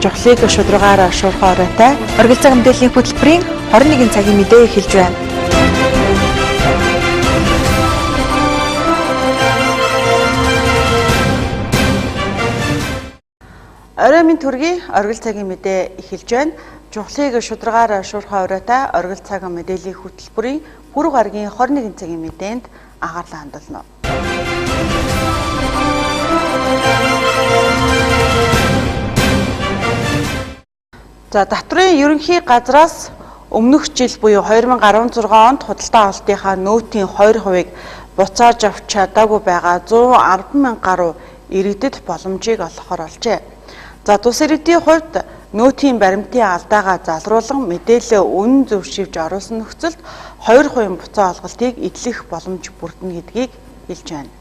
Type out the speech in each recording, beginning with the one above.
Жохлыг шударгаараа шуурхай оройтой оргил цаг мэдээллийн хөтөлбөрийн 21 цагийн мэдээ эхэлж байна. Орой минь төргий оргил цагийн мэдээ эхэлж байна. Жохлыг шударгаараа шуурхай оройтой оргил цаг мэдээллийн хөтөлбөрийн пүрэв гарагийн 21 цагийн мэдээнд анхаарлаа хандуулна. За татврын ерөнхий газраас өмнөх жил буюу 2016 онд худалдаа авалтынхаа нөөтийн 20%-ийг буцааж авч чадаагүй байгаа 110 мянга гаруй иргэдэд боломжийг олгохоор олжээ. За тус иргэдийн хувьд нөөтийн баримтын алдаагаа залруулан мэдээлэл үнэн зөвшөөрж оруулсан нөхцөлд 2% буцаа олголтыг эдлэх боломж бүрдэнэ гэдгийг хэлж байна.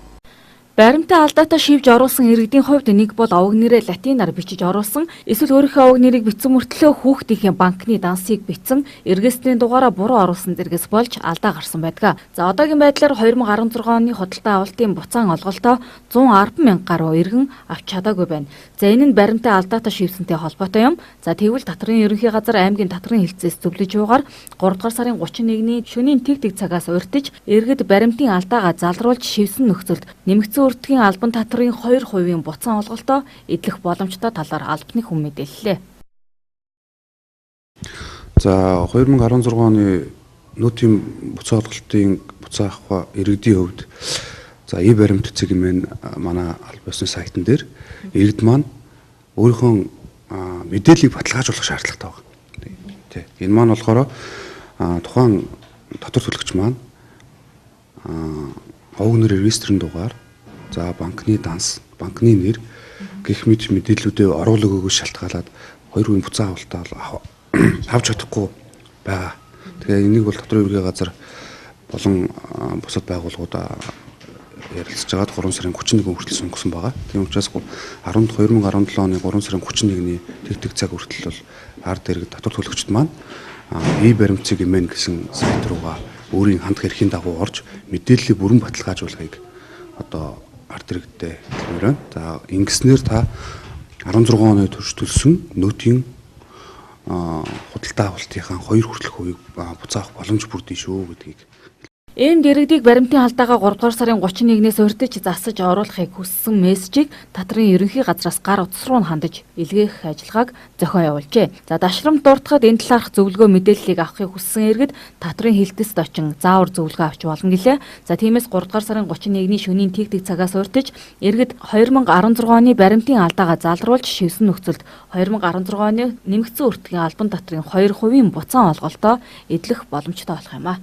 Баримтын алдаатай шийдж оруулсан иргэдийн хувьд нэг бол овог нэрээ латинаар бичиж оруулсан, эсвэл өөрийнхөө овог нэрийг бичсэн мөртлөө хүүхдийнхээ банкны дансыг бичсэн, эргээсний дугаараа буруу оруулсан зэрэгс болж алдаа гарсан байдаг. За одоогийн байдлаар 2016 оны худалдаа авалтын буцаан олголтоо 110 мянга гаруй иргэн авч чадаагүй байна. За энэ нь баримтын алдаатай шийдсэнтэй холбоотой юм. За тэгвэл татрын ерөнхий газар аймгийн татрын хэлтсээс зөвлөж яваагаар 3 дугаар сарын 31-ний шөнийн тэг цагаас урьдчилж иргэд баримтын алдаагаа залруулж шийдсэн нөхцөлд нэмэгдсэн өртгийн албан татрын 2%-ийн буцаан олголтоо эдлэх боломжтой талаар албаны хүн мэдээллээ. За 2016 оны нөөтийн буцаан олголтын буцаа авах иргэдийн хувьд за баримт цэгийн манай албан ёсны сайтн дээр иргэд маань өөрийнхөө мэдээллийг баталгаажуулах шаардлагатай байна. Тэ. Энэ маань болохоор тухайн татвар төлөгч маань овог нэр регистрийн дугаар, за банкны данс, банкны нэр гэх мэт мэдээллүүдээ оруулаг өгөх шалтгаалаад 2% буцаан авалтаа авч чадахгүй байгаа. Тэгээ энийг бол татрын ерөнхий газар болон бусад байгууллагуудаа ярилцж байгаад 3 сарын 31 хүртэл сонгосон байгаа. Тийм учраас 2017 оны 3 сарын 31-ний тэг цаг хүртэл бол ард иргэд татвар төлөгчд маань баримтцэг имэн гэсэн сайт руугаа өөрийн хандх эрхийн дагуу орж мэдээллийг бүрэн баталгаажуулахыг одоо ард иргэдтэй хэлмээр байна. За ингэснээр та 16 оны турш төлсөн нөөтийн худалдаа авалтынхаа 2 хүртэлх хувийг буцаах боломж бүрдэн шүү гэдгийг. Энэ дэрэгдийг баримтын алдаагаа 3 дугаар сарын 31-ээс урьдчилж засаж оруулахыг хүссэн мессежийг татрын ерөнхий газраас гар утас руу хандаж илгээх ажиллагааг зохион явуулжээ. За дашрамт дуртахад энэ талаарх зөвлөгөө мэдээллийг авахыг хүссэн иргэд татрын хэлтэст очин заавар зөвлөгөө авч болно гэлээ. За тиймээс 3 дугаар сарын 31-ний шөнийн тэг цагаас урьдчилж иргэд 2016 оны баримтын алдаагаа залруулж шийдсэн нөхцөлд 2016 оны нэмэгдсэн өртгийн албан татрын 2%-ийн буцаан олголтоо эдлэх боломжтой болох юм а.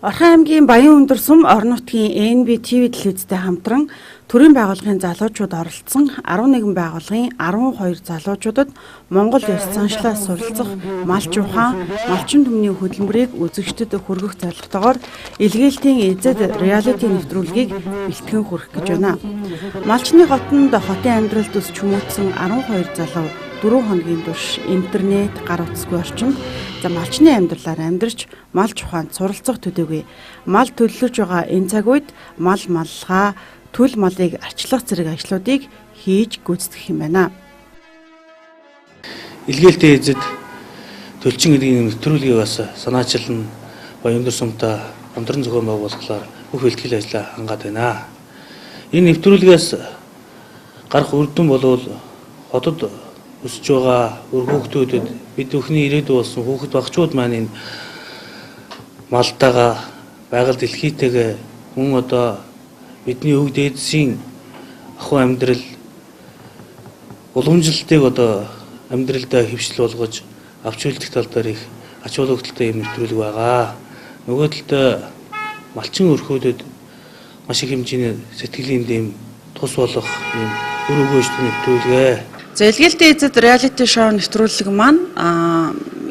Орхон аймгийн Баян өндөр сум орон нутгийн НБ ТV телевизтэй хамтран төрийн байгууллагын залуучууд оролцсон 11 байгууллагын 12 залуучуудад Монгол ёс заншлаас суралцах малч ухаан, малчин түмний хөдөлмөрийг үзэгчдэд хүргэх зорилготойгоор илгээлтийн эзэд реалити нэвтрүүлгийг бэлтгэн хүргэх гэж байна. Малчны хотонд хотын амьдралд өсч хүмүүжсэн 12 залуу 4 хоногийн турш интернет, гар утасгүй орчинд за малчны амьдралаар амьдарч малч ухаанд суралцах төдийгүй мал төлөвлөж байгаа энэ цаг үед мал маллага, төл малыг арчлах зэрэг ажлуудыг хийж гүйцэтгэх юм байна. Илгээлтийн эзэд төлчин эдийн нэвтрүүлгийг бас санаачилна. Баян өндөр сумтай хамтран зохион байгуулахлаар бүх бэлтгэл ажлаа хангаад байна. Энэ нэвтрүүлгээс гарах үр дүн болвол хотод өсөж байгаа өр хүүхдүүдэд бид бүхний ирээдүй болсон хүүхэд багчууд маань энэ малтайгаа байгаль дэлхийтэйгээ мөн одоо бидний өв дээдсийн ахуй амьдрал уламжлалтыг одоо амьдралдаа хөвшил болгож авч үлдэх тал дээр их ач холбогдолтой юм нэвтрүүлэг байгаа. Нөгөө талд малчин өрхөөдөд маш их хэмжээний сэтгэлийн дэм тус болох юм өр өгөөжтэй нэвтрүүлгээ. За илгээлтийн эзэд реалити шоу нэвтрүүлэг маань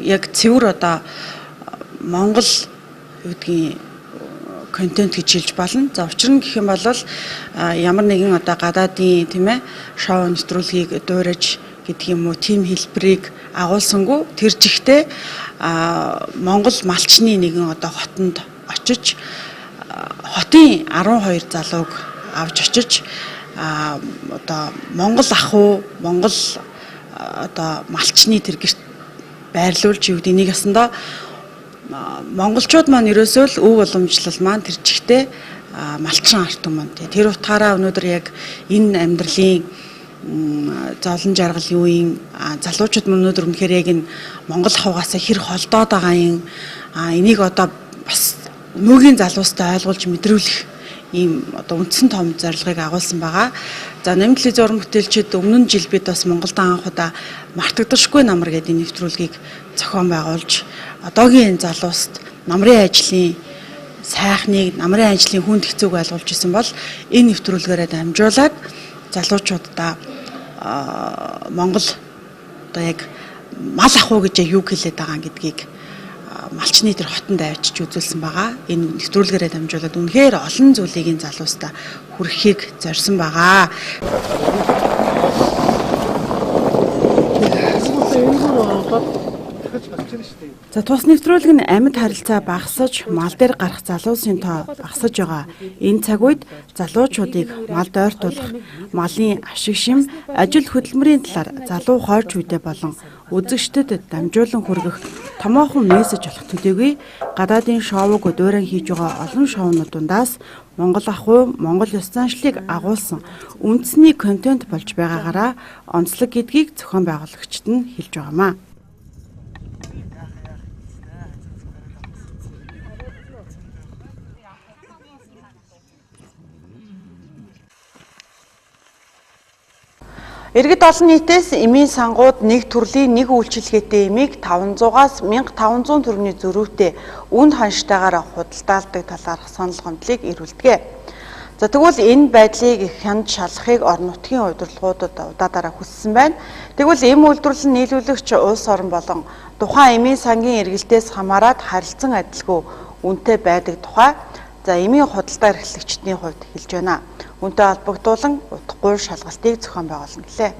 яг цэвэр одоо Монгол гэдгийн контент гэж хэлж болно. За учир нь гэх юм бол ямар нэгэн одоо гадаадын тийм ээ шоу нэвтрүүлгийг дуурайж гэдэг юм уу тим хэлбэрийг агуулсангүй тэр жигтэй Монгол малчны нэгэн одоо хотод очиж хотын 12 залууг авч очиж одоо Монгол ахуй Монгол одоо малчны тэр гэрт байрлуулж юу гэдэг нэг ясандаа монголчууд маань ерөөсөө л өв уламжлал маань тэр чигтээ малчин арт юм. Тэр утгаараа өнөөдөр яг энэ амьдралын зовлон жаргал юуийн залуучууд өнөөдөр үнэхээр яг энэ Монгол хавгаас хэр холдоод байгаа юм. Энийг одоо бас өнөөгийн залуустай ойлгуулж мэдрүүлэх ийм одоо үндсэн том зорилгыг агуулсан байгаа. За Намын телевиз уран бүтээлчид өмнө нь жил бид бас Монголд анх удаа мартагдашгүй намар гэдэг нэвтрүүлгийг зохион байгуулж одоогийн залууст намрын ажлын сайхныг намрын ажлын хүнд хэцүүг ойлгуулж исэн бол энэ нэвтрүүлгээрээ дамжуулаад залуучуудаа Монгол одоо яг мал ахуй гэж юу хэлээд байгаа гэдгийг малчны тэр хотонд авчиж үзүүлсэн байгаа. Энэ нэвтрүүлгээрээ дамжуулаад үнэхээр олон зүйлийг энэ залуустаа хүргэхийг зорьсон байгаа. За тус нэвтрүүлэг нь амьд харилцаа багасж мал дээр гарах залуусын тоо багасж байгаа. Энэ цаг үед залуучуудыг малд ойртуулах, малын ашиг шим, ажил хөдөлмөрийн талаар залуу хойч үедээ болон үзэгчдэд дамжуулан хүргэх томоохон мессеж болох төдийгүй гадаадын шоуг өдөөрөн хийж байгаа олон шоунууд дундаас Монгол ахуй, Монгол ёс заншлыг агуулсан үндэсний контент болж байгаагаараа онцлог гэдгийг зохион байгуулагчид нь хэлж байгаамаа. Иргэд олон нийтээс эмийн сангууд нэг төрлийн нэг үйлчилгээтэй эмийг 500-аас 1500 төгрөгийн зөрүүтэй үнд ханштайгаар худалдаалдаг талаарх санал гомдлыг ирүүлдэг. За тэгвэл энэ байдлыг хянд шалгахыг орон нутгийн удирдлагуудад удаадараа хүссэн байна. Тэгвэл эм үйлдвэрлэл нийлүүлэгч улс орон болон тухайн эмийн сангийн эргэлтээс хамаарат харилцан адилгүй үнэтэй байдаг тухай эмийн худалдаа эрхлэгчдийн хувьд хэлж байна. Үнэтэй холбогдуулан утгагүй шалгалтыг зохион байгуулна гэлээ.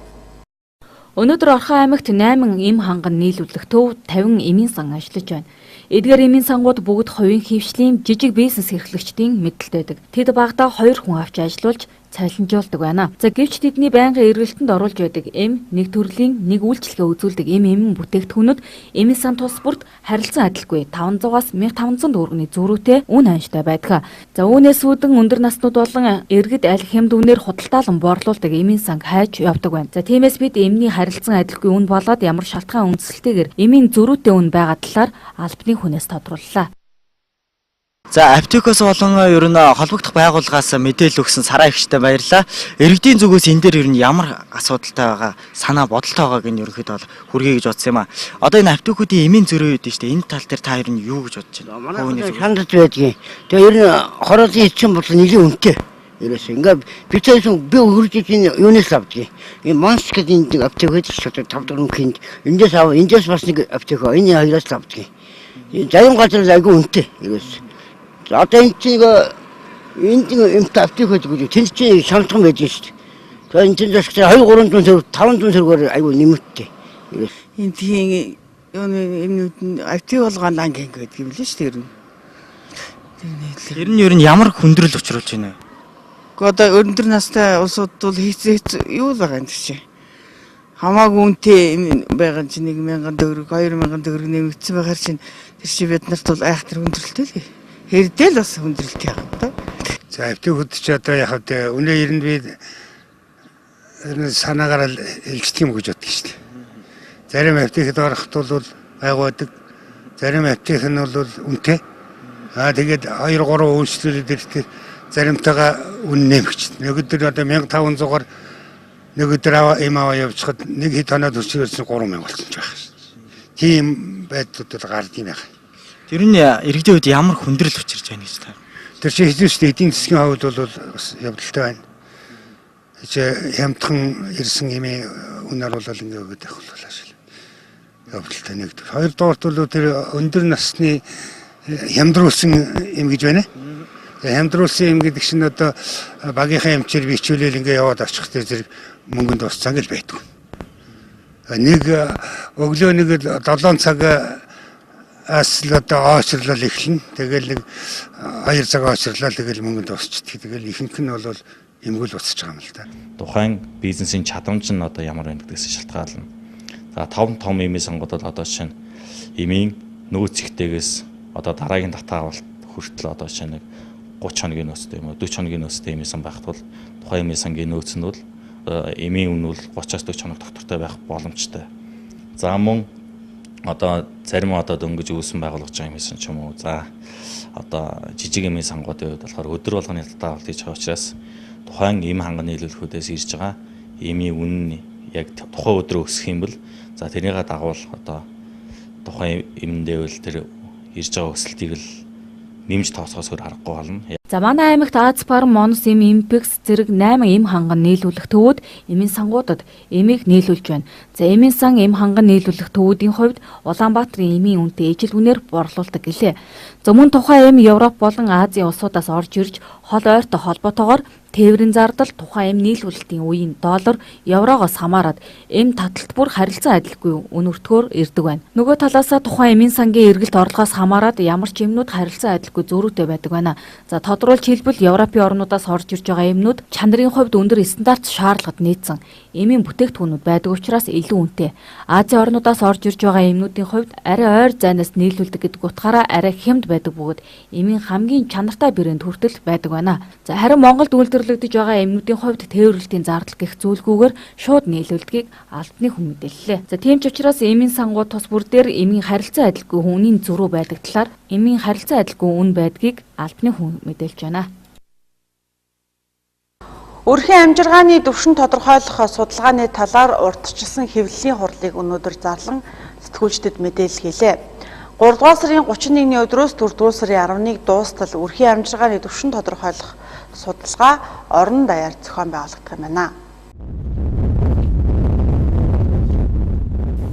Өнөөдөр Орхон аймагт 8 эм ханган нийлүүлэх төв 50 эмийн сан ажиллаж байна. Эдгээр эмийн сангууд бүгд хувийн хөвшлийн жижиг бизнес эрхлэгчдийн мэдлэлтэй байдаг. Тэд багадаа 2 хүн авч ажиллуулж цалинжуулдаг байна. За гэвч тэдний байнгын эргэлтэнд оруулж байдаг эм нэг төрлийн нэг үйлчлэгээ үзүүлдэг эм бүтээгдэхүүнүүд эмийн сан тус бүрт харилцан адилгүй 500-аас 1500 төгрөгийн зөрүүтэй үн ханштай байдаг. За үүнээс үүдэн өндөр наснууд болон иргэд аль хямд үнээр худалдаалan борлуулдаг эмийн санг хайж явдаг байна. За тиймээс бид эмний харилцан адилгүй үн болоод ямар шалтгаан үндсэлтэйгээр эмийн зөрүүтэй үн байгаа талаар албаны хүнээс тодрууллаа. За аптекоос болон ер нь холбогдох байгууллагаас мэдээлэл өгсөн Сараа ихтэй баярлалаа. Иргэдийн зүгээс энэ дээр ер нь ямар асуудалтай байгаа, санаа бодолтой байгааг нь ерөнхийдөө хүргэе гэж бодсон юм аа. Одоо энэ аптекуудын эмийн зөрүү гэдэг чинь энэ тал дээр та ер нь юу гэж бодож байна? Манай хандаж байдгийг. Тэгээ ер нь хороолын эцэн бол нэлийн үнэтэй. Ерөөс ингээд би цаасан би үрж ийн юунаас авдгийг. Энэ Монс гэдэг энэ аптек гэдэг чинь 5 төгрөгийн эндээс аваа, эндээс бас нэг аптек энэ хоёроос авдгийг. Зарим газар айгүй үнэтэй. Ерөөс за одоо энэ чинь энд аптек гэдэг үү? Тэнд чинь шалтгаан байж шүү дээ. За энэ чинь 2-300 төгрөг 500 төгрөгөөр айгүй нэмэгтэй. Энэ тийм юмнууд нь аптек болгоно анги гэдэг юм л шүү дээ. Ер нь ямар хүндрэл учруулж байна вэ? Одоо өндөр настай улсууд бол хийцээ юу л байгаа юм чи. Хамаагүй үнэтэй байгаа чинь 1000 төгрөг 2000 төгрөг нэмэгдсэн байгаар чинь тэр чи бид нарт бол айхтар хүндрэлтэй л. Хэрдэл бас хүндрэлтэй байгаа. За аптекууд ч одоо яг үнэ ер нь би санаагаар хэлждэг юм гэж боддог шүү дээ. Зарим аптекэд орохт бол байгуудаг. Зарим аптек нь бол үнэтэй. Тэгээд 2-3 үйлчлүүлээд ирэхдээ заримтайгаа үн нэмэгч. Нэг өдөр одоо 1500-аар нэг өдөр эм аваа явчихад нэг хэд хоноод өсчихсэн 3000 болсон ч байх шүү. Тийм байдлууд бол гардыг байх. Тэр нь иргэдийн үед ямар хүндрэл учирч байна гэж та. Тэр чинь хэзээ ч эдийн засгийн хувьд бол бас явдалтай байна. Хямдхан ирсэн эмээ үнээр бол ингээ өгöd байх боллоо шил. Явдалтай нэгдүгээр. Хоёрдугаарт бол тэр өндөр насны хямдруулсан эм гэж байна. Хамдруулсан юм гэдэг чинь одоо багийнхаа эмчээр бичүүлэл ингээ яваад очих тэр зэрэг мөнгөнд дууссан гэж байдаг. Нэг өглөө нэг 7 цаг асл одоо очрлол эхлэн. Тэгэл нэг 2 цаг очрлол тэгэл мөнгөнд дуусчихдээ. Тэгэл ихэнх нь бол эмгэл буцаж байгаа юм л да. Тухайн бизнесийн чадамж нь одоо ямар байна гэдгээс шалтгаална. За том эмийн сонгууд бол одоо жишээ нь эмийн нөөцөгтэйгээс одоо дараагийн татаа авалт хүртэл одоо жишээ нэг 30 хоногийн нөөцтэй юм уу 40 хоногийн нөөцтэй эмийн сан байх тул тухайн эмийн сангийн нөөц нь бол эмийн үн бол 30-аас 40 хоног доктортой байх боломжтой. За мөн одоо зарим одоо дөнгөж үүсэн байгуулгаж байгаа эмийн сан ч юм уу. За одоо жижиг эмийн сангуудын хувьд болохоор өдөр болгоны татаа авалт хийж байгаа учраас тухайн эм ханганы нийлүүлэхүүдээс ирж байгаа эмийн үн нь яг тухайн өдрөө өсөх юм бол за тэрнийгээ дагуул одоо тухайн эмэндээ бол тэр ирж байгаа өсөлтийг л нэмж тооцоос өөр харахгүй болно. За манай аймагт Азпар, Монс, Импекс зэрэг 8 эм ханган нийлүүлэх төвүүд эмийн сангуудад эмийг нийлүүлж байна. За эмийн сан эм ханган нийлүүлэх төвүүдийн хувьд Улаанбаатарын эмийн үнэтэй ижил үнээр борлуулдаг гэлээ. За мөн тухайн эм Европ болон Азийн улсуудаас орж ирж хол ойртой холбоотойгоор тээврийн зардал тухайн эм нийлүүлэлтийн үеийн доллар, еврогоос хамаарат эм таталт бүр харилцан адилгүй үнэртгөөр ирдэг байна. Нөгөө талаасаа тухайн эмийн сангийн эргэлт орлогоос хамаарат ямар ч эмнүүд харилцан адилгүй зөрүүтэй байдаг байна. За тодруулж хэлбэл Европын орнуудаас орж ирж байгаа эмнүүд чанарын хувьд өндөр стандарт шаардлагад нийцсэн эмийн бүтээгдэхүүнүүд байдаг учраас илүү үнэтэй. Азийн орнуудаас орж ирж байгаа эмнүүдийн хувьд арай ойр зайнаас нийлүүлдэг гэдэг утгаараа арай хямд байдаг бөгөөд эмийн хамгийн чанартай брэнд хүртэл байдаг байна. За харин Монголд үйлдвэрлэгдэж байгаа эмнүүдийн хувьд тээвэрлэлтийн зардал гэх зүйлгүйгээр шууд нийлүүлдгийг албаны хүн мэдээллээ. За тийм ч учраас эмийн сангууд тус бүр дээр эмийн харилцан адилгүй үнийн зөрүү байдаг талаар эмийн харилцан адилгүй үн байдгийг албаны хүн мэдээлж байна. Өрхийн амжиргааны түвшин тодорхойлох судалгааны талаар урдчилсан хэвлэлийн хурлыг өнөөдөр зарлан сэтгүүлчдэд мэдээлэл хийлээ. 3 дугаар сарын 31-ний өдрөөс 4 дугаар сарын 11-нд дуустал өрхийн амжиргааны түвшин тодорхойлох судалгаа орон даяар зохион байгуулагдах юм байна.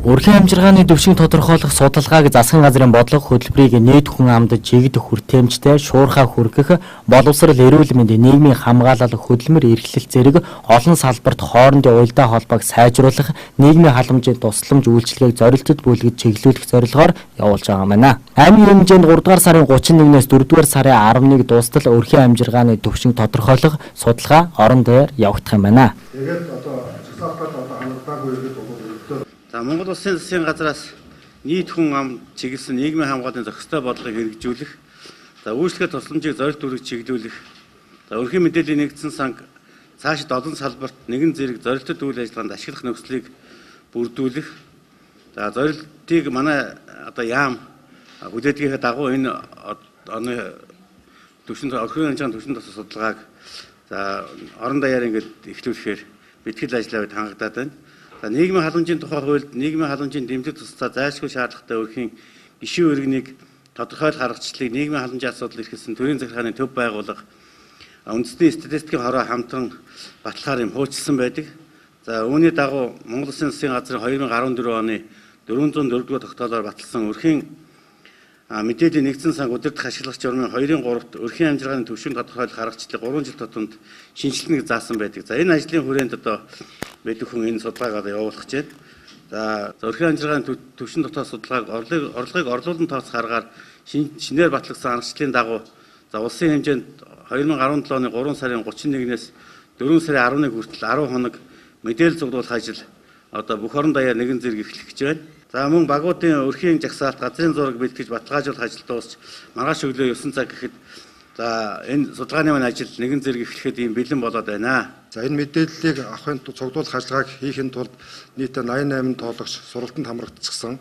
Өрхийн амжиргааны төвшинг тодорхойлох судалгааг засгийн газрын бодлого хөтөлбөрийг нийт хүн амд жигдэх хүртээмжтэй шуурхай хүргэх, боловсрал, эрүүл мэнд, нийгмийн хамгаалал, хөдөлмөр эрхлэлт зэрэг олон салбарт хоорондын уялдаа холбоог сайжруулах, нийгмийн халамжийн тусламж үйлчилгээг зорилтод бүлгэж чиглүүлэх зорилгоор явуулж байгаа юм байна. Аймгийн хэмжээнд 3 дугаар сарын 31-ээс 4 дугаар сарын 11 дуустал өрхийн амжиргааны төвшинг тодорхойлох судалгаа орон даяар явагдах юм байна. Тэгээд одоо цэцлэгтэй одоо хангалттай үед За Монгол Улсын засгийн газраас нийт хүн ам чиглэсэн нийгмийн хамгааллын зохистой бодлогыг хэрэгжүүлэх, за үйлчлэгээ тусламжийг зорилт бүрэг чиглүүлэх, за өрхийн мэдээллийн нэгдсэн санг цаашид олон салбарт нэгэн зэрэг зорилттой үйл ажиллагаанд ашиглах нөхцөлийг бүрдүүлэх, за зорилтыг манай одоо яам хүлээдгийнхээ дагуу энэ оны төвшин өрхийн амжиргааны төвшин тус судалгааг за орон даяар ингээд эхлүүлэхээр бэлтгэл ажиллагаа хангагдаад байна. За нийгмийн халамжийн тухай хуульд нийгмийн халамжийн дэмжлэг тусдаа зайлшгүй шаардлагатай өрхийн гишүүн иргэнийг тодорхойлох аргачлалыг нийгмийн халамжийн асуудал эрхэлсэн төрийн захиргааны төв байгууллага үндэсний статистикийн хороо хамтран баталгаар хуульчилсан байдаг. За үүний дагуу Монгол Улсын засгийн газрын 2014 оны 404 дугаар тогтоолоор баталсан өрхийн мэдээллийн нэгдсэн санг удирдах ашиглагч журмын 2-3-т өрхийн амжиргааны төвшин тодорхойлох аргачлалыг 3 жил тутамд шинжилнэг заасан байдаг. За энэ ажлын хүрээнд одоо мэдэх хүн энэ судалгааг одоо явуулах гэж байна. За өрхийн амжиргааны төвшин дотоод судалгааг орлогыг орлуулан тооцох аргаар шинээр батлагдсан аргачлалын дагуу за улсын хэмжээнд 2017 оны 3 сарын 31-ээс 4 сарын 11 хүртэл 10 хоног мэдээлэл цуглуулах ажил одоо бүх орон даяар нэгэн зэрэг эхлэх гэж байна. За мөн багуудын өрхийн жагсаалт газрын зураг бэлтгэж баталгаажуулах ажил дуусч маргааш өглөө 9 цаг гэхэд за энэ судалгааны маань ажил нэгэн зэрэг эхлэхэд ийм бэлэн болоод байна. За энэ мэдээллийг авахын тулд цуглуулах ажиллагааг хийхин тулд нийтдээ 88 тоологч сургалтанд хамрагдчихсан.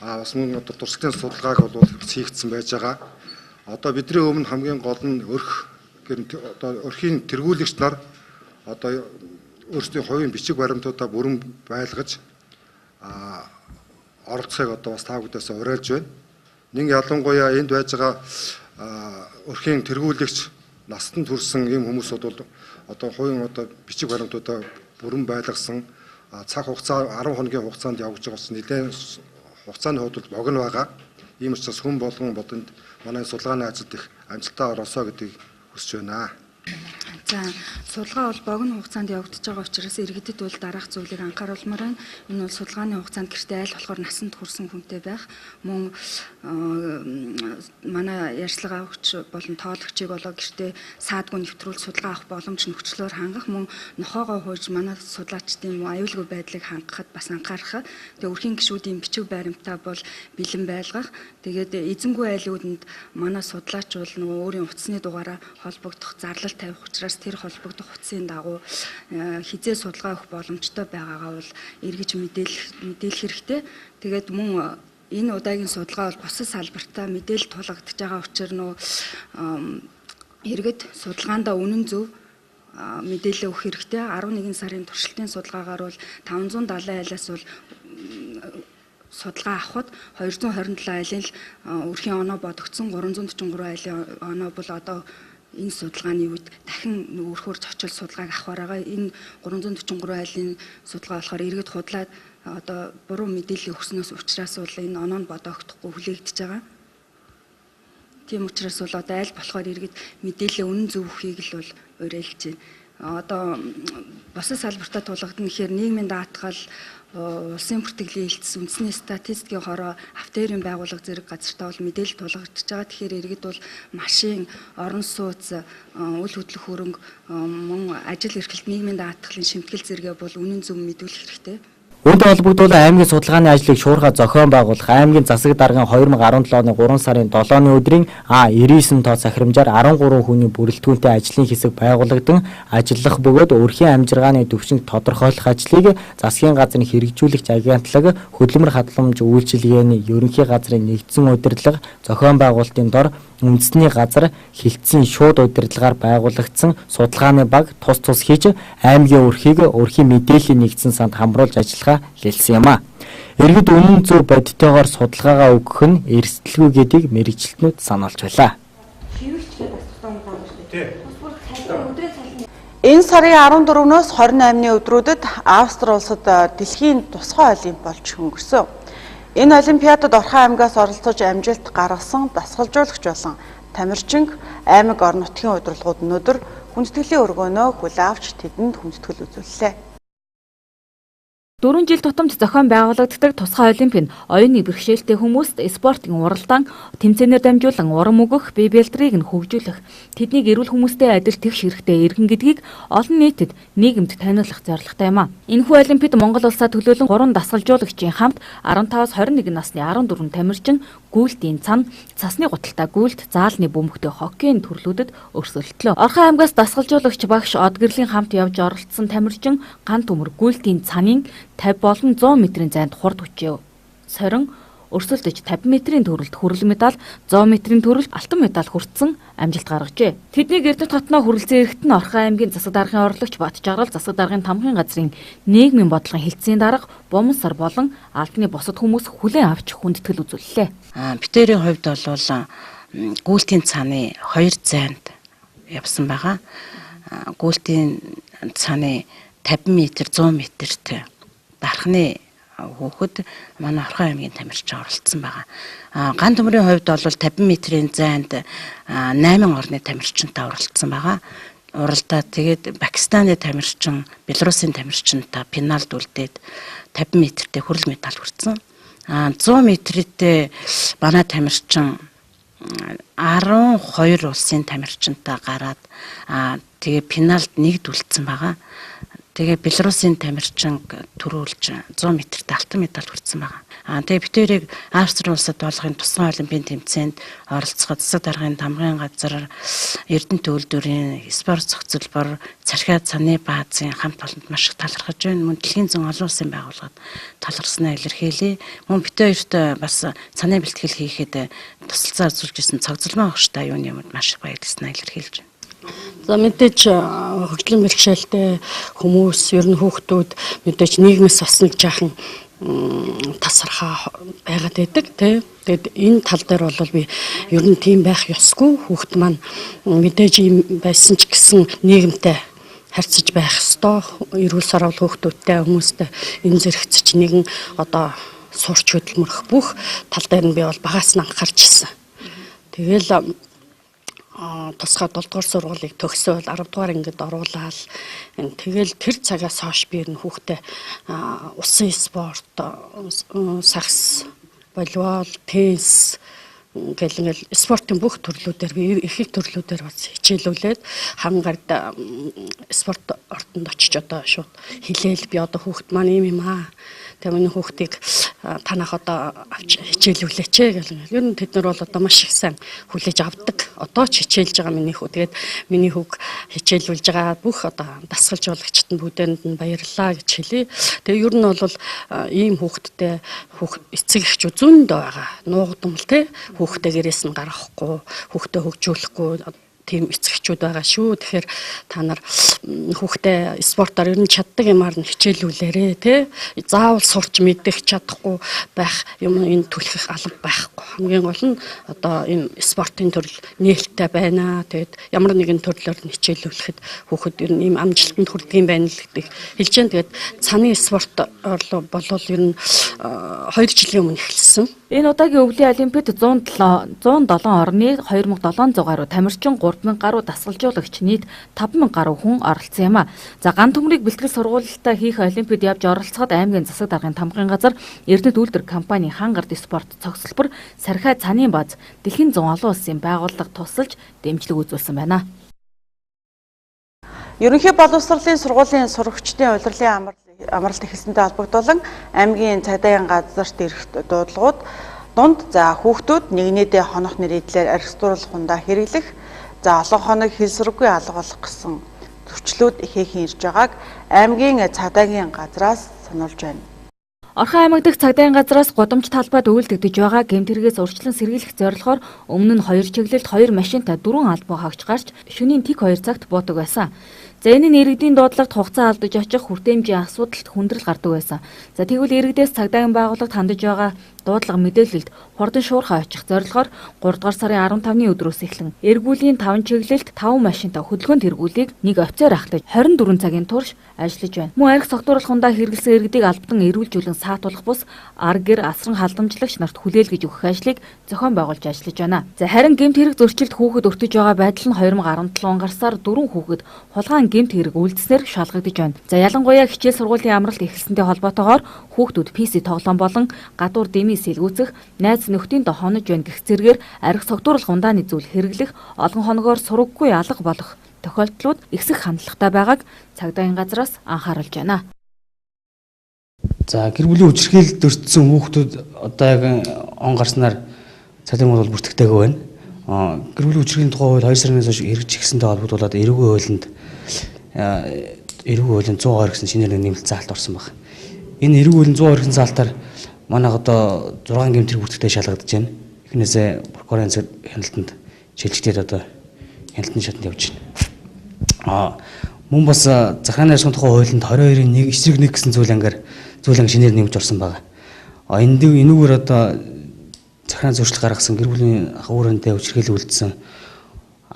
Бас мөн одоо туршлагын судалгааг бол хийгдсэн байж байгаа. Одоо бидний өмнө хамгийн гол нь одоо өрхийн тэргүүлэгч нар одоо өөрсдийн хувийн бичиг баримтуудаа бүрэн байлгаж оролцохыг одоо бас та бүдээс уриалж байна. Нэг ялангуяа энд байж байгаа өрхийн тэргүүлэгч настанд хүрсэн ийм хүмүүсүүд бол одоо хувийн одоо бичиг баримтуудаа бүрэн байлгасан цаг хугацаа 10 хоногийн хугацаанд явж байгаа бас нэлээд хугацааны хувьд богино байгаа. Ийм учраас хүн болгон бодонд манай судалгааны ажилд их амжилтаа ороосоо гэдгийг хүсэж байна. За судалгаа бол богино хугацаанд явагдаж байгаа учраас иргэдэд бол дараах зүйлийг анхааруулмаар байна. Энэ бол судалгааны хугацаанд гэртээ аль болохоор насанд хүрсэн хүнтэй байх, мөн манай ярьцлага авахч болон тоологчийг болоо гэртээ саадгүй нэвтрүүлж судалгаа авах боломж нөхцлөөр хангах, мөн нохоогоо хууж манай судлаачдын аюулгүй байдлыг хангахад бас анхаарах. Тэгээ өрхийн гишүүдийн бичиг баримтаа бол бэлэн байлгах. Тэгээд эзэнгүй айлууданд манай судлаач бол нөгөө өөрийн утасны дугаараа холбогдох зарлал тавих учраас тэр холбогдох утсын дагуу хизээ судалгаа өгөх боломжтой байгаагаа бол эргэж мэдээлэх хэрэгтэй. Тэгээд мөн энэ удаагийн судалгаа бол бусад салбартаа мэдээлэл тулгагдж байгаа учраас нөө иргэд судалгаандаа үнэн зөв мэдээлэл өгөх хэрэгтэй. 11 сарын туршилтын судалгаагаар бол 570 айлаас бол судалгаа авахд 227 айлын өрхийн оноо бодогдсон, 343 айлын оноо бол одоо энэ судалгааны үед дахин өрхөөр зочил судалгааг авахаар байгаа. Энэ 343 айлын судалгаа болохоор иргэд худлаад одоо буруу мэдээлэл өгснөөс учраас бол энэ оноо нь бодогдохгүй хүлээгдэж байгаа. Тийм учраас бол одоо аль болохоор иргэд мэдээлэл үнэн зөв өгөхийг л бол уриалж байна. Одоо бусад салбартаа тулгагдана гэхээр нийгмийн даатгал, улсын бүртгэлийн хэлтс, үндэсний статистикийн хороо, автоэрийн байгууллага зэрэг газартаа бол мэдээлэл тулгагдж байгаа. Тэгэхээр иргэд бол машин, орон сууц, үл хөдлөх хөрөнгө, мөн ажил эрхлэлт, нийгмийн даатгалын шимтгэл зэрэгээ бол үнэн зөв мэдүүлэх хэрэгтэй. Үүнтэй холбогдуулан аймгийн судалгааны ажлыг шуурхай зохион байгуулах аймгийн засаг даргын 2017 оны 3 сарын 7-ны өдрийн 99 тоо захирамжаар 13 хүний бүрэлдэхүүнтэй ажлын хэсэг байгуулагдан ажиллах бөгөөд өрхийн амжиргааны төвшинг тодорхойлох ажлыг засгийн газрын хэрэгжүүлэгч агентлаг хөдөлмөр хадгаламж үйлчилгээний ерөнхий газрын нэгдсэн удирдлага зохион байгуулалтын дор үндэсний газар хилцэн шууд удирдлагаар байгуулагдсан судалгааны баг тус хийж аймгийн өрхийн мэдээллийн нэгдсэн санд хамруулж ажиллахаа хэлсэн юм а. Иргэд үнэн зөв бодтойгоор судалгаагаа өгөх нь эрсдэлгүй гэдгийг мэрэгчлэтнүүд сануулж байлаа. Энэ сарын 14-өөс 28-ны өдрүүдэд Австри улсад дэлхийн тусгай олимп болж өнгөрсөн. Энэ олимпиадад Орхон аймгаас оролцож амжилт гаргасан дасгалжуулагч болон тамирчин аймаг орон нутгийн удирдлагууд өнөөдөр хүндэтгэлийн өргөөнөө хүлээн авч тэдэнд хүндэтгэл үзүүллээ. 4 жил тутамд зохион байгуулагддаг тусгай олимп нь оюуны бэрхшээлтэй хүмүүст спортын уралдаан, тэмцээнээр дамжуулан урам өгөх, бие бэлтрийг нь хөгжүүлэх, тэднийг эрүүл хүмүүстэй адил тэгш хэрэгтэй иргэн гэдгийг олон нийтэд нийгэмд таниулах зорилготой юм а. Энэхүү олимпиад Монгол улсаа төлөөлөн 3 дасгалжуулагчийн хамт 15-аас 21 насны 14 тамирчин гүйлтийн цан, цасны гуталтай гүйлт, заалны бөмбөгтэй хоккейн төрлүүдэд өрсөлдлөө. Орхон аймгаас дасгалжуулагч багш Од гэрлийн хамт явж оролцсон тамирчин ган төмөр гүйлтийн цанын 50 болон 100 метрийн зайд хурд хүчээв. Сорин өрсөлдөж 50 метрийн төрөлд хүрэл медаль, 100 метрийн төрөлд алтан медаль хүртсэн амжилт гаргажээ. Тэднийг Эрдэнэ хотноо хүрэлцэн ирэхэд нь Орхон аймгийн засаг даргын орлогч Бат Жаргал засаг даргын тамгын газрын нийгмийн бодлогын хэлтсийн дарга Бомон сар болон албаны бусад хүмүүс хүлээн авч хүндэтгэл үзүүллээ. Битэрийн хувьд бол гүйлтийн цааны 2 зайд явсан байгаа. Гүйлтийн цааны 50 м, 100 м-тэй дархны хүүхэд манай Орхон аймгийн тамирчин оролцсон байгаа. Ган төмрийн хувьд бол 50 м-ийн зайд 8 орны тамирчинтай оролцсон байгаа. Уралдаа тэгээд Пакистаны тамирчин, Белорусын тамирчинтай пеналд үлдээд 50 м-тэй хүрэл медаль хүртсэн. 100 м-тэй манай тамирчин 12 улсын тамирчинтай гараад тэгээ пеналд нэгд үлдсэн байгаа. Тэгээ Белорусын тамирчин төрүүлж 100 м-т алтан медаль хүртсэн байгаа. Тэгээ битэрийг Австри улсад болгохын тусгай олимпийн тэмцээнд оролцоход засаг даргын тамгын газар Эрдэнэ төлөвлөрийн спорт зохицолбор цархиа цаны баазын хамт олонд маш их талархаж байна. Мөн дэлхийн зүүн олон улсын байгууллагад талархснаа илэрхийлье. Мөн битэрт бас цаны бэлтгэл хийхэд тусалцаа үзүүлж ирсэн цогцлмоо огштой юуны юмд маш их баярлснаа илэрхийлж байна. За мэдээж хөгжлийн бэрхшээлтэй хүмүүс, ер нь хүүхдүүд мэдээж нийгмээс бас нэг жаахан тасархаа байгаад байдаг тий. Тэгээд энэ тал дээр бол би ер нь тийм байх ёсгүй. Хүүхд маань мэдээж ийм байсан ч гэсэн нийгэмтэй харьцаж байх ёстой. Эрүүл сарвал хүүхдүүдтэй хүмүүстэй энэ зэрэгцэж нэгэн одоо сурч хөдөлмөрөх бүх тал дээр нь би бол багаас нь анхаарч ирсэн. Тэгэл тусгай 7 дугаар сургуулийг төгсөөл 10 дугаар ангид оруулаад тэгэл тэр цагаас хойш би энэ хүүхдээ усан спорт, сагс, волейбол, теннис ингээл спортын бүх төрлүүдээр би их төрлүүдээр бас хичээлүүлээд хангард спорт ордонд очиж одоо шууд хилээл би одоо хүүхд маань юм аа. Тэгээ миний хүүхдийг танах одоо авч хичээлүүлээч гэл. Ер нь тэд нар бол одоо маш их сайн хүлээж авдаг. Одоо ч хичээлж байгаа миний хүү. Тэгээд миний хүүг хичээлүүлж байгаа бүх одоо дасгалж байгаагчид нь бүгдэнд нь баярлалаа гэж хэлье. Тэгээ ер нь бол ийм хүүхдтэй эцэг эхч зүүндээ байгаа. Нуугдмал те хүүхдээ гэрээс нь гаргахгүй, хүүхдээ хөгжүүлэхгүй тийм эцэгчүүд байгаа шүү. Тэгэхээр та нар хүүхдээ спортоор ер нь чаддаг юмар нь хичээлүүлээрээ тий. Заавал сурч мэдэх чадахгүй байх юм энэ түлхэх алба байхгүй. Хамгийн гол нь одоо энэ спортын төрөл нээлттэй байна. Тэгээд ямар нэгэн төрлөөр нь хичээлүүлэхэд хүүхэд ер нь ийм амжилтанд хүрдэг юм байна л гэдэг хэлж байна. Тэгээд цааны спорт болвол ер нь 2 жилийн өмнө эхэлсэн. Энэ удаагийн өвлийн олимпиад 107 орны 2700 гаруй тамирчин 3000 гаруй дасгалжуулагч нийт 5000 гаруй хүн оролцсон юм а. За ган төмрийг бэлтгэл сургуультаа хийх олимпиад явж оролцоход аймгийн засаг даргын тамгын газар Эрдэнэт үйлдвэр компани Хангард спорт цогцлбор Сархай цанын бааз дэлхийн 100 олон улсын байгууллага тусалж дэмжлэг үзүүлсэн байна. Ерөнхий боловсролын сургуулийн сурагчдын улирлын амралт эхэлсэнтэй холбогдуулан аймгийн цагдаагийн газарт ирэх дуудлагууд дунд за хүүхдүүд нэгнээдээ хонох нэрийдлэр архитектурлахундаа хэрэглэх за олон хоног хэл сургууй алга болох гэсэн зөрчлүүд ихээхэн ирж байгааг аймгийн цагдаагийн газраас сануулж байна. Орхон аймаг дахь цагдаагийн газраас гудамж талбайд үйлдэгдэж байгаа гэмтэргээс урьдчилан сэргийлэх зорилгоор өмнө нь 2 чиглэлд 2 машинтай 4 албаа хаагч гарч шөнийн тэг 2 цагт буудаг байсан. За энэ нь иргэдийн дуудлагт хугацаа алдаж очих хүртээмжийн асуудалд хүндрэл гардаг байсан. За тэгвэл иргэдээс цагдаагийн байгууллагт хандаж байгаа дуудлага мэдээлэлд хурдан шуурхай очих зорилгоор 3 дугаар сарын 15-ны өдрөөс эхлэн эргүүлийн 5 чиглэлд 5 машинтай хөдөлгөөнд эргүүлийг нэг офицер ахлаж 24 цагийн турш ажиллаж байна. Мөн арх согтууруулахундаа хэрэглэсэн иргэдийг албадан эрүүлжүүлэн саатуулах бус ар гэр асран халдамжлагч нарт хүлээлгэж өгөх ажлыг зохион байгуулж ажиллаж байна. За харин гэмт хэрэг зөрчилд хүүхэд өртөж байгаа байдал нь 2017 он гарсаар 4 хүүхэд хулгайн гэмт хэрэг үйлдэснээр шалгагдж байна. За ялангуяа хичээл сургуулийн амралт эхэлсэнтэй холбоотойгоор хүүхдүүд PC тоглоом болон гадуур дэмий сэлгүүцэх, найз нөхдийн доо хонож байна гэх зэргээр арх согтууруулах ундааны зүйл хэрэглэх, олон хоногоор сураггүй алга болох тохиолдлууд ихсэх хандлагатай байгааг цагдаагийн газраас анхааруулж байна. За гэр бүлийн хүчирхийлэлд өртсөн хүүхдүүд одоо яг он гарснаар цагдаагийн бол бүртгэгдээгүй байна. Гэр бүлийн хүчирхийллийн тухай хууль 2 сараас хойш хэрэгжихсэнтэй холбогдуулаад эрүүгийн хуулинд 120 гэсэн шинээр нэмэлт заалт орсон байна. Энэ эрүүгийн хуулийн 120 гэсэн заалтаар манайх одоо 6 гэмтэр бүртгэгдээ шалгагдаж байна. Эхнээсээ прокурорын хяналтанд шилжигдээд одоо хяналтны шатанд явж байна. Мөн бас захааны ашигын тухай хуулинд 22-ын 1 эсрэг 1 гэсэн зүйл анги шинээр нэмж орсон байна. Энэгээр одоо захааны зөрчил гаргасан гэр бүлийн ахуйрынтэй хүчирхийлэл үйлдсэн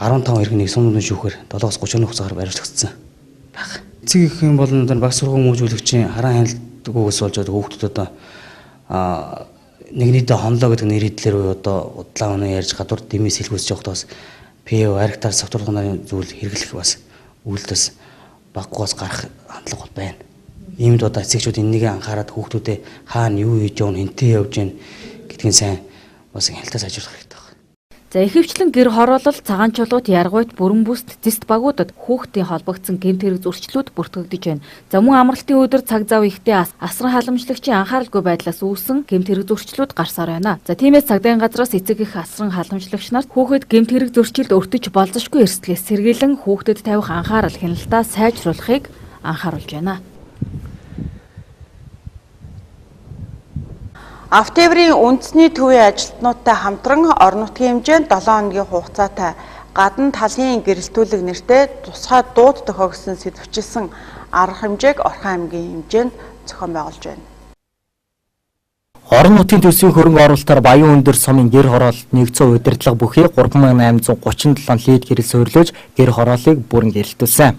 15 иргэнийг сум нутгийн шүүхээр 7-оос 30 хугацаагаар барилгагдсан байна. Эцэг гэх юм бол баг сургууль мужуулагчийн хараа хяналтгүйгээс болж байгаа хүүхдүүд одоо нэгнийдээ хонлоо гэдэг нэрийдлэр одоо удлаа өнөө ярьж гадуур дэмий сэлгүүсж явахдаа бас ПО архитектар согтууруулгын зүйл хэрэглэх бас үйлдэлс баггүйс гарах хандлага бол байна. Иймд одоо эцэгчүүд энэнийг анхаарад хүүхдүүдэд хаана юу хийж явна, хэнтэй явж гин гэдгийг сайн бас хяналтаа сайжруулах хэрэгтэй байна. За ихэвчлэн гэр хороолол, цагаан чулууд, яргуйт, бүрэн бүст, зэст багуудад хүүхдийн холбогдсон гэмт хэрэг зөрчлүүд бүртгэгдэж байна. За мөн амралтын өдөр цаг зав ихтэй асран халамжлагчийн анхааралгүй байдлаас үүсэн гэмт хэрэг зөрчлүүд гарсаар байна. За тиймээс цагдаагийн газраас эцэг их асран халамжлагч нарт хүүхэд гэмт хэрэг зөрчилд өртөж болзошгүй эрсдлээс сэргийлэн хүүхдэд тавих анхаарал хяналтаа сайжруулахыг анхааруулж байна. Автоврын үндэсний төвийн ажилтнуудтай хамтран орон нутгийн хэмжээнд 7 хоногийн хугацаатай гадна талын гэрэлтүүлэг нэртэй тусгай дууд тохиогдсон сэдвчилсэн арга хэмжээг Орхон аймгийн хэмжээнд зохион байгуулж байна. Орон нутгийн төсвийн хөрөнгө оруулалтаар Баян өндөр сумын гэр хороолт 100 удирдлага бүхий 3837 лид гэрэл суйрлуулж гэр хорооллыг бүрэн гэрэлтүүлсэн.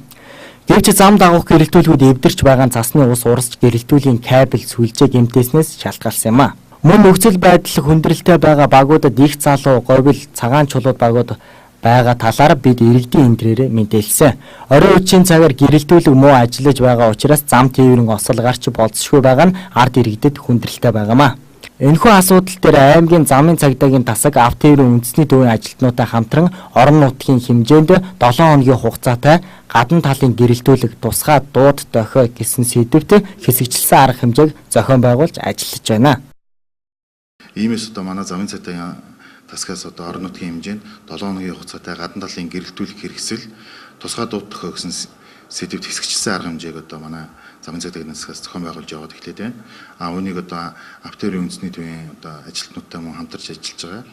Гэвч зам дагуух гэрэлтүүлгүүд эвдэрч байгаа цасны ус урсч гэрэлтүүлийн кабель сүлжээ гэмтээснээс шалтгаалсан юм а. Мөн нөхцөл байдал хүндрэлтэй байгаа багуудад их залуу, говьл, цагаан чулууд багууд байгаа талаар бид иргэдийн энтрээр мэдээлсэн. Орой үеийн цагаар гэрэлтүүлэг муу ажиллаж байгаа учраас зам тээврийн осол гарч болцсохгүй байгаа нь ард иргэдэд хүндрэлтэй байгаамаа. Энэхүү асуудал дээр аймгийн замын цагдаагийн тасаг авто тээврийн үндэсний төвийн ажилтнуудтай хамтран орон нутгийн хэмжээнд 7 хоногийн хугацаатай гадна талын гэрэлтүүлэг тусгай дууд дохио гэсэн сэдвт хэсэгчлсэн арга хэмжээг зохион байгуулж ажиллаж байна. Иймээс одоо манай замын цагдаагийн тасгаас одоо орон нутгийн хэмжээнд 7 хоногийн хугацаатай гадна талын гэрэлтүүлэг хэрэгсэл тусгай дууд дохио гэсэн сэдвт хэсэгчлсэн арга хэмжээг одоо манай замын цагдаагийн тасгаас зохион байгуулж яваад эхлэв байна. Үүнийг одоо авто тээврийн үндэсний төвийн одоо ажилтнуудтай мөн хамтарч ажиллаж байгаа.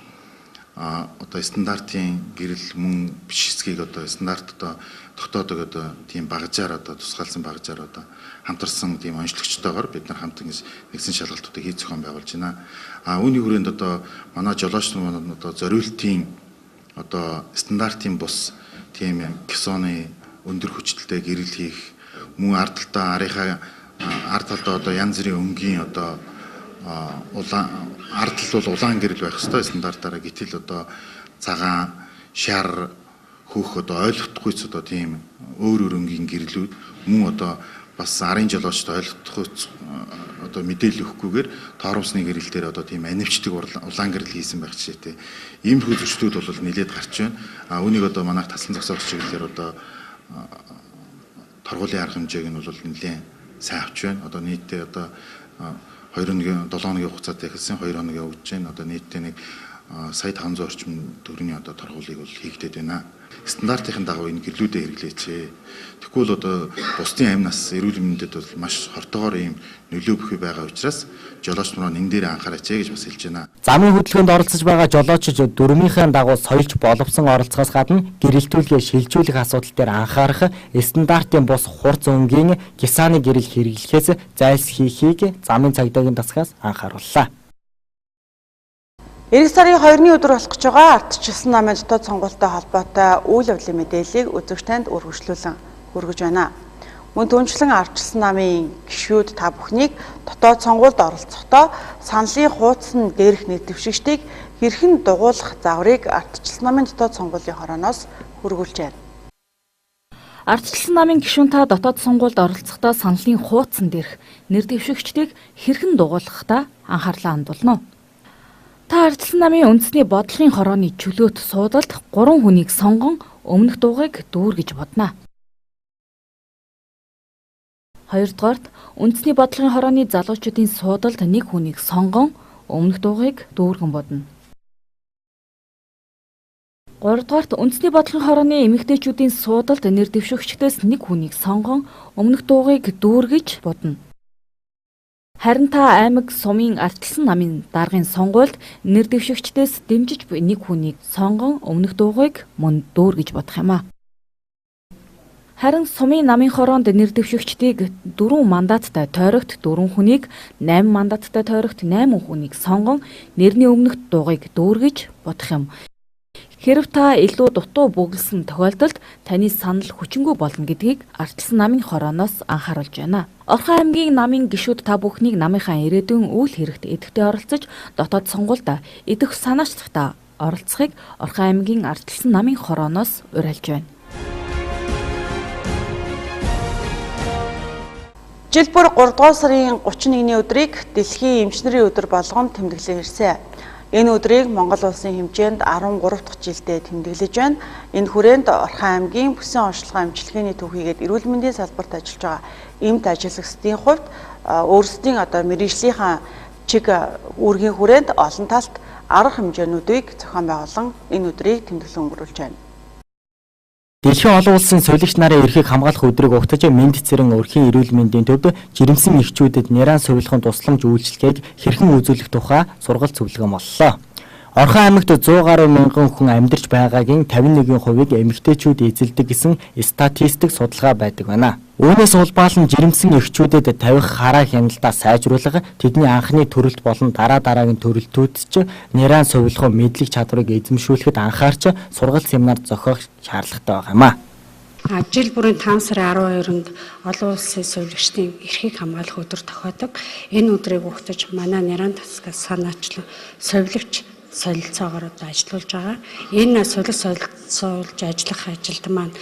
Одоо стандартын гэрэл мөн биш хэсгийг одоо стандарт одоо тогтоодог одоо тийм багжаар одоо тусгаалсан багжаар одоо хамтарсан тийм онцлогчтойгоор бид нар хамт нэгсэн шалгалтуудыг хийж зохион байгуулж байна. Үүний хүрээнд одоо манай жолооч нар одоо зориултын одоо стандартын бус тийм кесоны өндөр хүчтэй гэрэл хийх мөн ард талдаа ард талдаа одоо янз бүрийн өнгийн одоо ард тал бол улаан гэрэл байх ёстой стандартаараа гэтэл одоо цагаан, шар хөөх одоо ойлгохдохгүй ч одоо тийм өөр өнгийн гэрлүүд мөн одоо бас арын жолоочд ойлгохдохгүй одоо мэдээлэл өгөхгүйгээр тоормсны гэрэл дээр одоо тийм анивчдаг улаан гэрэл хийсэн байх жишээтэй. Иймэрхүү зөрчлүүд бол нэлээд гарч байна. Үүнийг одоо манайх таслан зогсоогч чиглэлээр одоо торгуулийн арга хэмжээг нь бол нэлээд сайн авч байна. Одоо нийтдээ одоо 7 хоногийн хугацаатай эхэлсэн 2 хоногийн өгч байна. Одоо нийтдээ нэг сая 500 орчим төгрөгийн одоо торгуулийг бол хийгдээд байна. Стандартын дагуу энэ гэрлүүдээ хэрэглээч. Тэгвэл одоо бусдын амь нас эрүүл мэндэд бол маш хортогоор ийм нөлөө бүхий байгаа учраас жолооч нар энэ дээр анхаараач гэж бас хэлж байна. Замын хөдөлгөөнд оролцож байгаа жолоочид дөрмийнхээ дагуу соёлж боловсон оролцохоос гадна гэрэлтүүлгээ шилжүүлэх асуудал дээр анхаарах, стандартын бус хурц өнгийн гисаны гэрэл хэрэглэхээс зайлсхийхийг замын цагдаагийн тасгаас анхаарууллаа. Эх сарын 2-ны өдөр болох гэж байгаа ардчилсан намын дотоод сонгуультай холбоотой үйл явдлын мэдээллийг үзэгч танд үргэлжлүүлэн хүргэж байна. Мөн түнчлэн ардчилсан намын гишүүд та бүхнийг дотоод сонгуульд оролцохдоо саналын хуудсан дээрх нэр дэвшигчдийг хэрхэн дугуулах загварыг ардчилсан намын дотоод сонгуулийн хорооноос хүргүүлж байна. Ардчилсан намын гишүүн та дотоод сонгуульд оролцохдоо саналын хуудсан дээрх нэр дэвшигчдийг хэрхэн дугуулахдаа анхаарлаа хандуулна. Та ардчилсан намын үндэсний бодлогын хорооны чөлөөт суудалд 3 хүнийг сонгон өмнөх дуугыг дүүргэж бодно. Хоёрдугаарт үндэсний бодлогын хорооны залуучуудын суудалд 1 хүнийг сонгон өмнөх дуугыг дүүргэн бодно. Гуравдугаарт үндэсний бодлогын хорооны эмэгтэйчүүдийн суудалд нэр дэвшигчдээс 1 хүнийг сонгон өмнөх дуугыг дүүргэж бодно. Харин та аймаг сумын ардчилсан намын даргын сонгуульд нэр дэвшигчдээс дэмжиж 1 хүнийг сонгон өмнөх дуугыг мөн дүүргэж бодох юм а. Харин сумын намын хороонд нэр дэвшигчдийг 4 мандаттай тойрогт 4 хүнийг, 8 мандаттай тойрогт 8 хүнийг сонгон нэрний өмнөх дуугыг дүүргэж бодох юм. Хэрв та илүү дутуу бүгэлсэн тохиолдолд таны санал хүчингүй болно гэдгийг ардчилсан намын хорооноос анхааруулж байна. Орхон аймгийн намын гишүүд та бүхнийг намынхаа ирээдүйн үйл хэрэгт идэвхтэй оролцож дотоод сонгуульд идэх санаачлагта оролцохыг Орхон аймгийн ардчилсан намын хорооноос уриалж байна. Жил бүр 3 дугаар сарын 31-ний өдрийг Дэлхийн эмчнэрийн өдөр болгон тэмдэглэн ирсэн. Энэ өдрийг Монгол улсын хэмжээнд 13 дахь жилдээ тэмдэглэж байна. Энэ хүрээнд Орхон аймгийн бүсэн онцлогоо эмчилгээний төвхийгээд эрүүл мэндийн салбарт ажиллаж байгаа эмт ажиллагчдын хувьд өөрсдийн мэргэжлийнхаа чиг үүргийн хүрээнд олон талт арга хэмжээнүүдийг зохион байгуулан энэ өдрийг тэмдэглэн өнгөрүүлж байна. Дэлхийн олон улсын солигч нарын эрхийг хамгаалах өдрийг угтаж мэнд цэрэн өрхийн эрүүл мэндийн төвд жирэмсэн эхчүүдэд нэран сувилахын тусламж үйлчлэгийг хэрхэн үзүүлэх тухай сургалт цуглаан боллоо. Орхон аймагт 100 гаруй мянган хүн амьдарч байгаагийн 51%-ийг эмэгтэйчүүд эзэлдэг гэсэн статистик судалгаа байдаг байна. Үүнээс улбаалан жирэмсэн эхчүүдэд тавих хараа хяналтаа сайжруулах, тэдний анхны төрөлт болон дараагийн төрөлтүүд ч нэран сувилахын мэдлэг чадварыг эзэмшүүлэхэд анхаарч сургалт семинар зохиох шаардлагатай байгаа юм а. Жил бүрийн 5 сарын 12-нд олон улсын сувилагчдын эрхийг хамгаалах өдөр тохиодог. Энэ өдрийг угтаж манай Наран тасгаас санаачлан сувилагч солилцоогоор ажиллуулж байгаа. Энэ солилцоолж ажиллах ажилд маань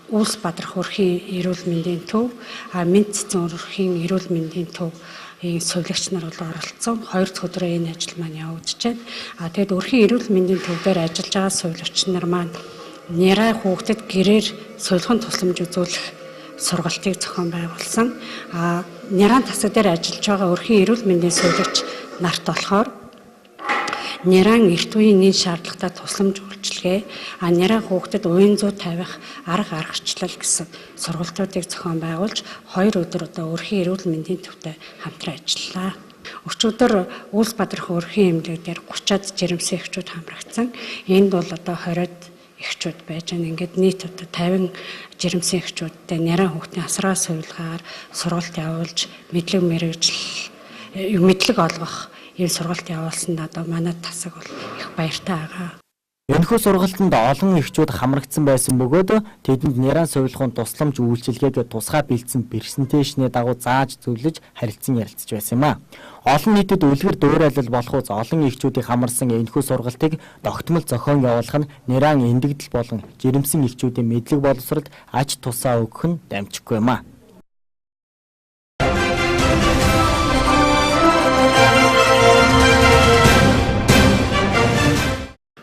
Улс Бадрах өрхийн эрүүл мэндийн төв, Мэд цэцэн өрхийн эрүүл мэндийн төв сувилагч нар бол оролцсон. 2 дахь өдрөө энэ ажил маань явагдаж байна. Тэгэд өрхийн эрүүл мэндийн төв дээр ажиллаж байгаа сувилагч нар маань няраа хүүхдэд гэрээр сувилгын тусламж үзүүлэх сургалтыг зохион байгуулсан. Наран тасаг дээр ажиллаж байгаа өрхийн эрүүл мэндийн сувилагч нарт болохоор Наран эрт үеийн нийт шаардлагатай тусламж үйлчилгээ, наран хүүхдэд уян зүй тавих арга аргачлал гэсэн сургалтуудыг зохион байгуулж 2 өдөр өрхийн эрүүл мэндийн төвтэй хамтран ажиллалаа. Өчигдөр Улс Бадрах өрхийн эмнэлэг дээр 30-аад жирэмсэн эхчүүд хамрагдсан. Энд бол 20-од эхчүүд байж байгаа. Ингээд нийт 50 жирэмсэн эхчүүдтэй наран хүүхдийн асраа сувилгаар сургалт явуулж мэдлэг олгох ийм сургалт явуулсанд манай тасаг бол их баяртай байгаа. Энэхүү сургалтанд олон эхчүүд хамрагдсан байсан бөгөөд тэдэнд Наран сувилгын тусламж үйлчилгээг тусгай бэлдсэн презентацийн дагуу зааж зөвлөж харилцан ярилцж байсан юм а. Олон нийтэд үлгэр дуурайлал болохоос олон эхчүүдийг хамарсан энэхүү сургалтыг тогтмол зохион явуулах нь Наран эндэгдэл болон жирэмсэн эхчүүдийн мэдлэг боловсролд аж тусаа өгөх нь дамжиггүй юм а.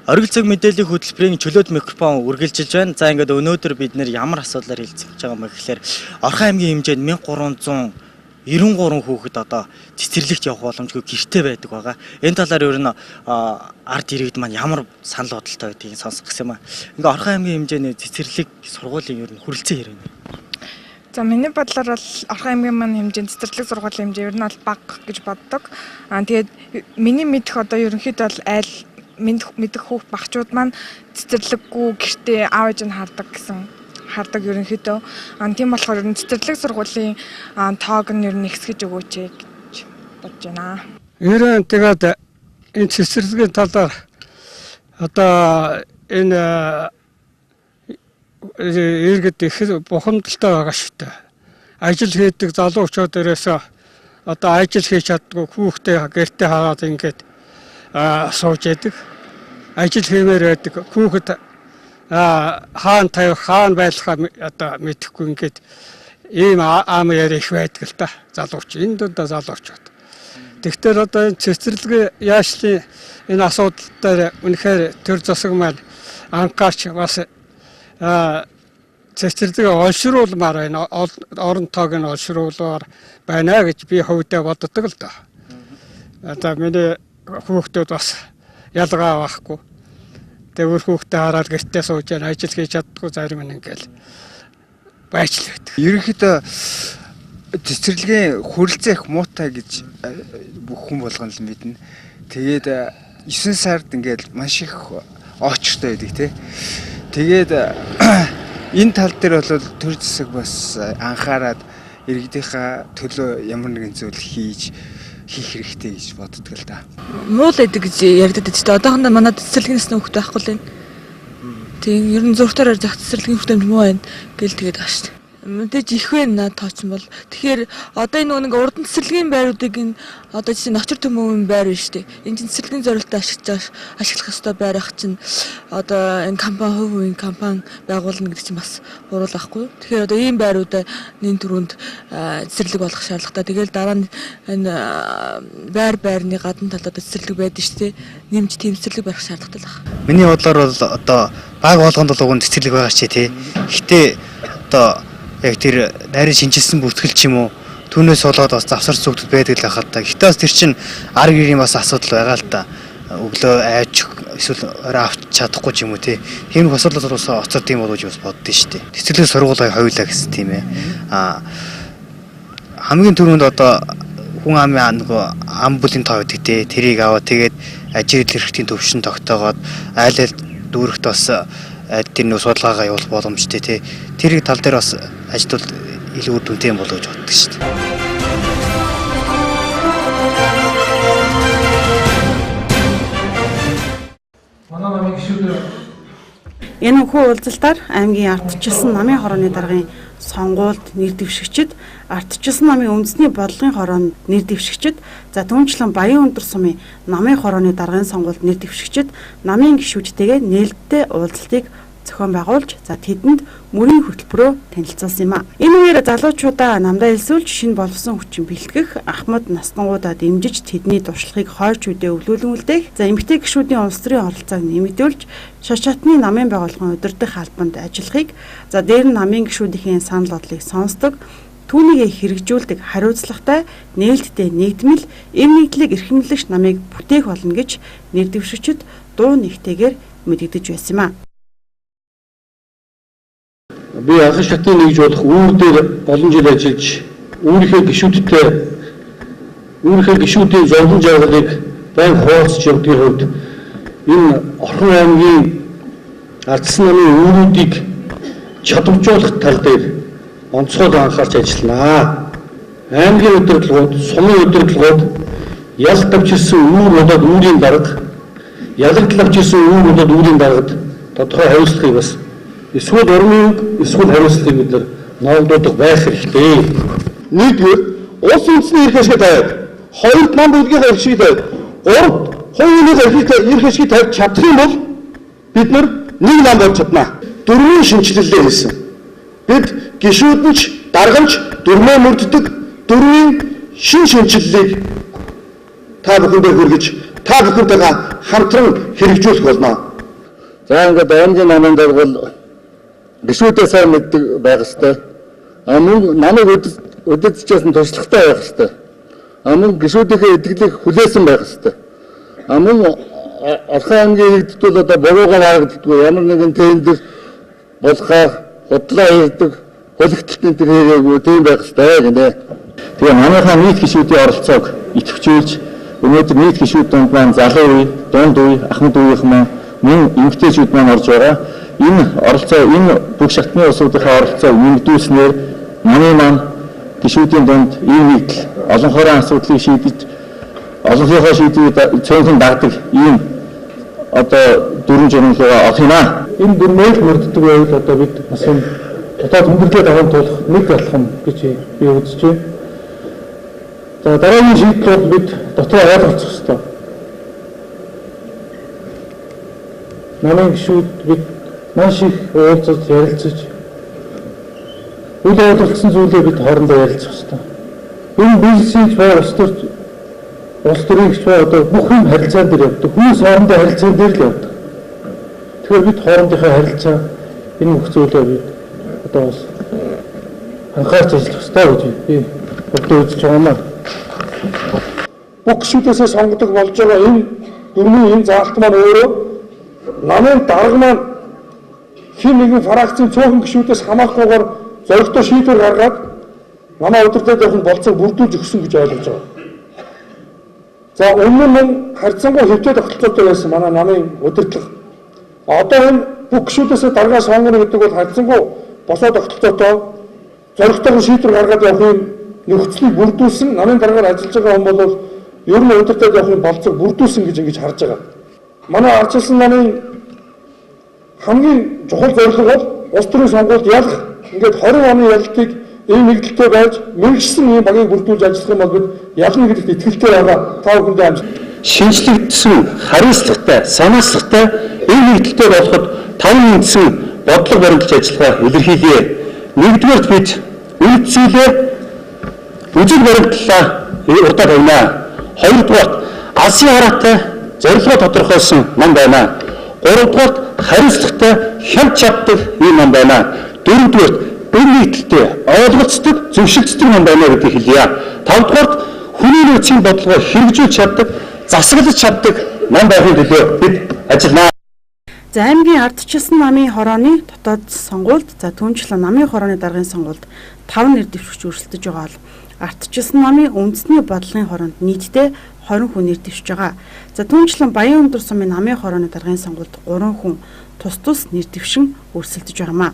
Оргил цаг мэдээллийн хөтөлбөрийн чөлөөт микрофон үргэлжилж байна. За ингээд өнөөдөр бид нэр ямар асуудлаар хэлцэж байгаа юм гэхээр Орхон аймгийн хэмжээнд 1393 хүүхэд цэцэрлэгт явах боломжгүй гэртээ байдаг байгаа. Энэ талаар ер нь ард иргэд маань ямар санал бодолтой байдгийг сонсох гэсэн юм аа. Ингээд Орхон аймгийн хэмжээний цэцэрлэг сургуулийн ер нь хүрэлцэн хэрэг. За миний бодлоор бол Орхон аймгийн маань хэмжээнд цэцэрлэг сургуулийн хэмжээ ер нь бол бага гэж боддог. Тэгээд миний мэдэх ерөнхийдөө бол айл мэдэх хүүхд багчууд маань цэцэрлэггүй гэртээ аав ээж нь хардаг ерөнхийдөө. Тийм болохоор ер нь цэцэрлэг сургуулийн тоог нь ер нь ихсгэж өгөөч гэж бодож байна. Ерөн тэгээд энэ цэцэрлэгийн талаар энэ иргэд их бухимдалтай байгаа шүү дээ. Ажил хийдэг залуучууд дээрээс ажил хийж чаддгүй хүүхдээ гэртээ хараад ингээд сууж яадаг. Ажил хиймээр байдаг. Хүүхэд хаан тавих, хаан байлахаа мэдэхгүй ингээд ийм ам яриа их байдаг л та. Залууч. Энэ дундаа залуучууд. Тэгэхээр цэцэрлэг яашлын энэ асуудал дээр үнэхээр төр засаг маань анхаарч бас цэцэрлэгийг олшруулмаар байна. Орон тоог нь олшруулаар байна гэж би хувьдаа боддог л да. Миний хүүхдүүд бас ялгаа авахгүй. Өөр хүүхдээ хараад гэртээ сууж яана ажил хийж чаддгүй зарим нь ингээл байж л байдаг. Ерөнхийдөө цэцэрлэгийн хүрэлцээ их муутай гэж бүх хүн болгоно л мэднэ. Тэгээд 9 сард ингээл маш их очртой байдаг тий. Тэгээд энэ тал дээр бол төр засаг бас анхаарад иргэдийнхаа төлөө ямар нэгэн зүйл хийх хэрэгтэй гэж боддог л да. Муул эдэг гэж яригддаг ч гэдэг. Одоохондоо манай цэцэрлэгнээс нөхөд байхгүй л байна. Тийм ер нь зургатаар зах цэцэрлэгийн хүртээмж муу байна гэл тэгээд байгаа шүү дээ. Мэдээж их байна тооцсон бол. Тэгэхээр одоо энэ нэг урд цэцэрлэгийн байруудыг жишээ нь очир төмөвийн байр байна шүү дээ. Энэ чинь цэцэрлэгийн зорилттой ашиглах ёстой байр ах чинь энэ компани хувь үеийн компани байгуулна гэдэг чинь бас буруу байхгүй. Тэгэхээр ийм байруудаа нэн төрөнд цэцэрлэг болгох шаардлагатай. Тэгэл дараа нь энэ байрны гадна талд цэцэрлэг байдаг шүү дээ. Нэмж тийм цэцэрлэг барих шаардлагатай л байна. Миний бодлоор бол баг болгонд бол уг нь цэцэрлэг байгаа ч тий. Гэхдээ яг тэр найрын шинжилсэн бүртгэл ч юм уу түүнээс болоод бас завсар зүгтд байдаг л хахад та. Гэхдээ бас тэр чин арга гэрийн бас асуудал байгаа л та. Өглөө айж эсвэл орой авч чадахгүй ч юм уу тий. Тийм их асуудал бас оцоод тийм болов гэж бас боддөө шүү дээ. Цэцэрлэг сургуулаа хоёулаа гэсэн тийм ээ. Хамгийн түрүүнд хүн амын ам бүлийн тоо гэдэг тий. Тэрийг аваад тэгээд ажил хэрэгтийн төвшин тогтоогоод айл дүүрэгт бас тэр нөө судалгаагаа явуулах боломжтой тий. Тэр тал дээр бас ажилтнууд илүү үр дүнтэй болов гэж боддог шүү дээ. Манай намын гишүүд Энэ өнхөө уулзалтаар аймгийн ардчилсан намын хорооны даргын сонгуульд нэр дэвшигчид, ардчилсан намын үндэсний бодлогын хороонд нэр дэвшигчид, за түүнчлэн Баян өндөр сумын намын хорооны даргын сонгуульд нэр дэвшигчид, намын гишүүдтэйгээ нээлттэй уулзалтыг зохион байгуулж, за тэдэнд мөрийн хөтөлбөрөөр танилцуулсан юм а. Энэ үеэр залуучуудаа намдаа элсүүлж шинэ боловсон хүчин бэлтгэх, ахмад наснагуудаа дэмжиж тэдний туршлагыг хойч үедээ өвлүүлэн үлдээх, за эмэгтэй гишүүдийн улс төрийн оролцоог нэмэгдүүлж, шаш чатны намын байгууллагын удирдах албанд ажиллахыг, за дээр нь намын гишүүдийн санал бодлыг сонсдог, түүнийгээ хэрэгжүүлдэг хариуцлагатай, нээлттэй нэгдмэл, эв нэгдлийг эрхэмлэгч намыг бүтээх болно гэж нэр дэвшигчид дуу нэгтэйгээр мэдэгдэж байсан юм а. Би анхан шатны нэгж болох үүр дээр олон жил ажиллаж өөрийнхөө гишүүдийн зовлон жаргалыг байн хуваалцж явдгийн хувьд энэ Орхон аймгийн ардчилсан намын үүрүүдийг чадваржуулах тал дээр онцгой анхаарч ажилланаа. Аймгийн удирдлагууд, сумын удирдлагууд ялт авч ирсэн үүр болоод үүрийн дарга, ялагдал авч ирсэн үүр болоод үүрийн даргад тодорхой хариуцлагыг бас эсвэл урмын эсвэл хариуцлагыг бид нар ноолдуулах байх хэрэгтэй. Нэгдүгээр улс үндэсний эрх ашиг тавиад, хоёрд нам бүлгийн эрх ашиг тавиад, гуравд хувийн эрх ашиг тавьж чадах юм бол бид нар нэг нам болж чадна. Дөрвийн шинжилэлээ хийсэн. Бид гишүүд нь ч дарганч дөрмөө мөрддөг дөрвийн шинжилэлийг та бүхэндээ хүргэж та бүхэнтэйгээ хамтран хэрэгжүүлэх болно. За ингээд аймгийн намын даргал гишүүдээ сайн мэддэг байх ёстой. Мөн намайг удирдахчаас нь туршлагатай байх ёстой. Мөн гишүүдийнхээ эдгэлийг хүлээсэн байх ёстой. Мөн Орхон аймгийн иргэдэд бол одоо буруугаар харагддаггүй ямар нэгэн тендер болгохаа бодлоо хийдэг хөлөгтөлтөнд хэрэггүй тийм байх ёстой гэнэ. Тэгээ манайхаа нийт гишүүдийн оролцоог идэвхжүүлж өнөөдөр нийт гишүүд донд маань залуу үе, дунд үе, ахмад үеийнхэн маань мөн эмэгтэйчүүд маань орж байгаа. Энэ оролцоо энэ бүх шатны улсуудынхаа оролцоог нэмэгдүүлснээр манай маань гишүүдийн дунд ийм нэгдэл олон хорон асуудлыг шийдэж олонхийнхоо шийдвэрийг цөөнхөн дагдаг ийм одоо дүрм журмлуугаа олох юм аа. Энэ дүрмийг мөрддөг байвал одоо бид бас энэ дотоод хүндрэлээ даван туулах нэг болох юм гэж би үзэж байна. За дараагийн шийдэл бол бид дотоод ойлгох ёстой. Намын гишүүд бид маш их уулзаж ярилцаж үйл явдалсан зүйлээ бид хоорондоо ярилцах ёстой. Энэ бизнесийг бай улс төрийн бай одоо бүх юм харилцаан дээр явдаг. Хүмүүс хоорондоо харилцаан дээр л явдаг. Тэгэхээр бид хоорондынхаа харилцаа энэ бүх зүйлээ бид одоо бас анхаарч ажиллах ёстой гэж би бодож үзэж байна. Бүх гишүүдээс сонгодог болж байгаа энэ дөрвийн энэ заалт маань өөрөө намын дарга маань хин нэгэн фракцийн цөөхөн гишүүдээс хамаарахгүйгээр зоригтой шийдвэр гаргаад намаа удирдах явахын болцоог бүрдүүлж өгсөн гэж ойлгож байгаа. За өмнө нь харьцангуй хэвтэй тогтолцоотой байсан манай намын удирдлага. Одоо энэ бүх гишүүдээс даргаа сонгоно гэдэг бол харьцангуй босоо тогтолцоотой зоригтой шийдвэр гаргаад явахын нөхцөлийг бүрдүүлсэн намын дараагаар ажиллаж байгаа хүн бол ер нь удирдах явахын болцоог бүрдүүлсэн гэж ингэж харж байгаа. Манай ардчилсан намын хамгийн чухал зорилго бол улс төрийн сонгуульд ялах. Ингээд 20 оны ялалтыг ийм нэгдэлтэй байж мэрэгчсэн ийм багийг бүрдүүлж ажиллах юм бол бид ялна гэдэгт итгэлтэй байгаа. Та бүхэндээ амжилт. Шинжлэгдсэн, хариуцлагатай, санаачлагтай ийм нэгдэлтэй болоход 5 нэгдсэн бодлого баримталж ажиллагаа илэрхийлье. Нэгдүгээрт бид үйлдэлээ үзэл баримтлалаа удаа тавина. Хоёрдугаарт алсын хараатай зорилгоо тодорхойлсон нам байна. Гуравдугаарт хариуцлагатай хямд чаддаг ийм нам байна. Дөрөвдүгээрт энэ нийтлэлтэй ойлголцдог, зөвшөлдсөн нам байна гэдгийг хэлье. Тавдугаарт хүний нөөцийн бодлогоо хэрэгжүүлж чаддаг, засаглаж чаддаг нам байхын төлөө бид ажиллана. За аймгийн ардчилсан намын хорооны дотоод сонгуульд, за түүнчлэн намын хорооны даргын сонгуульд 5 нэр дэвшигч өрсөлдөж байгаа бол ардчилсан намын үндэсний бодлогын хороонд нийтдээ 20 хүн нэр дэвшиж байгаа. За түүнчлэн Баян өндөр сумын намын хорооны даргын сонгуульд 3 хүн тус нэр дэвшин өрсөлдөж байгаамаа.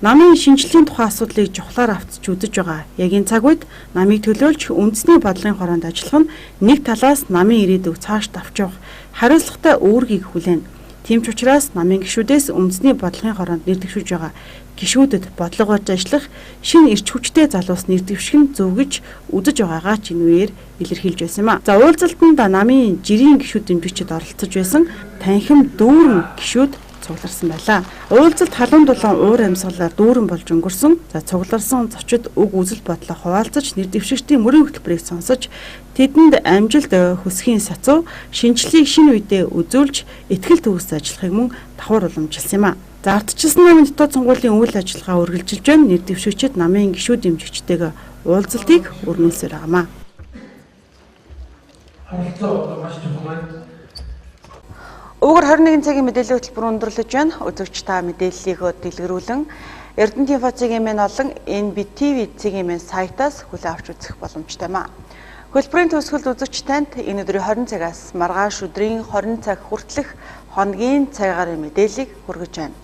Намын шинжилгээний тухай асуудлыг жухлаар авчиж үзэж байгаа. Яг энэ цаг үед намыг төлөөлж үндэсний бодлогын хороонд ажиллах нь нэг талаас намын ирээдүйг цааш давж явах хариуцлагатай үүргийг хүлээн. Тийм ч учраас намын гишүүдээс үндэсний бодлогын хороонд нэр дэвшүүлж байгаа гишүүдэд бодлого барьж ажиллах шинэ эрч хүчтэй залуус нэр дэвших нь зөв гэж үзэж байгаагаа ч энэ үеэр илэрхийлж байсан юм а. За уулзалтанд намын жирийн гишүүд дэмжигчид оролцож байсан танхим дүүрэн гишүүд цугларсан байлаа. Уулзалт халуун дулаан уур амьсгалаар дүүрэн болж өнгөрсөн. За цугларсан зочид уг үзэл бодлоо хуваалцаж нэр дэвшигчдийн мөрийн хөтөлбөрийг сонсож тэдэнд амжилт хүсхийн сацуу шинжлэлийг шинэ үедээ үзүүлж ихтгэл төгс ажиллахыг мөн давхар уламжилсан юм а. За ардчилсан намын дотоод сонгуулийн үйл ажиллагаа үргэлжилж байна. Нэр дэвшигчид намын гишүүд дэмжигчтэйгээ уулзалтыг өрнүүлсээр байгаамаа. Өөр 21 цагийн мэдээллийн хөтөлбөр өндөрлөж байна. Үзэгч та мэдээллийг дэлгэрүүлэн Эрдэнэтийн инфоцгийн мэн болон NBTV цэгийн мэн сайтаас хүлээн авч үзэх боломжтой юм а. Хөлбөрийн төгсгөлд үзэгч танд энэ өдрийн 20 цагаас маргааш өдрийн 20 цаг хүртэлх хоногийн цагаараа мэдээллийг хүргэж байна.